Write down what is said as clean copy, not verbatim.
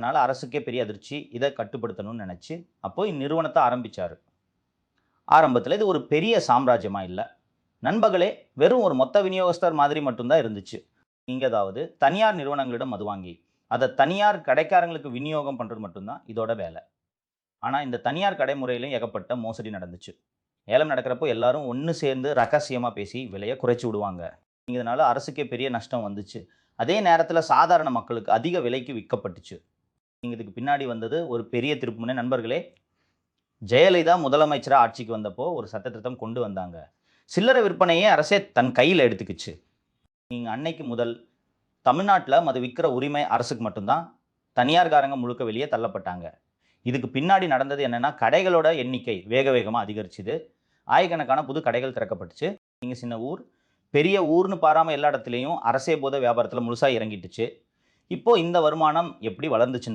அதனால அரசுக்கே பெரிய அதிர்ச்சி. இத கட்டுப்படுத்தணும்னு நெனச்சு, அப்போ இந்நிறுவனத்த ஆரம்பிச்சாரு. ஆரம்பத்தில இது ஒரு பெரிய சாம்ராஜ்யமா இல்ல. நண்பர்களே வெறும் ஒரு மொத்த விநியோகஸ்தர் மாதிரி மட்டும் தான் இருந்துச்சு. நீங்க அதாவது தனியார் நிறுவனங்களிடம் மது வாங்கி, அத தனியார் கடைக்காரங்களுக்கு விநியோகம் பண்றது மட்டும் தான் இதோட வேல. ஆனா இந்த தனியார் கடை முறையிலும் ஏகப்பட்ட மோசடி நடந்துச்சு. ஏலம் நடக்கிறப்போ எல்லாரும் ஒண்ணு சேர்ந்து ரகசியமா பேசி விலைய குறைச்சு விடுவாங்க. இதனால அரசுக்கே பெரிய நஷ்டம் வந்துச்சு. அதே நேரத்தில சாதாரண மக்களுக்கு அதிக விலைக்கு விக்கப்பட்டுச்சு. இதுக்கு பின்னாடி வந்தது ஒரு பெரிய திருப்புமுனை. நண்பர்களே, ஜெயலலிதா முதலமைச்சரா ஆட்சிக்கு வந்தப்போ ஒரு சட்டத்திருத்தம் கொண்டு வந்தாங்க. சில்லறை விற்பனையே அரசே தன் கையில எடுத்துக்கிச்சு. நீங்க அன்னைக்கு முதல் தமிழ்நாட்டுல மது விக்கிற உரிமை அரசுக்கு மட்டும் தான். தனியார்காரங்க முழுக்க வெளிய தள்ளப்பட்டாங்க. இதுக்கு பின்னாடி நடந்தது என்னன்னா, கடைகளோட எண்ணிக்கை வேக வேகமா அதிகரிச்சுது. ஆயிரக்கணக்கான புது கடைகள் திறக்கப்பட்டுச்சு. நீங்க சின்ன ஊர், பெரிய ஊர்ன்னு பாராம எல்லா இடத்துலயும் அரசே போதை வியாபாரத்துல முழுசா இறங்கிட்டுச்சு. இப்போ இந்த வருமானம் எப்படி வளர்ந்துச்சுன்னு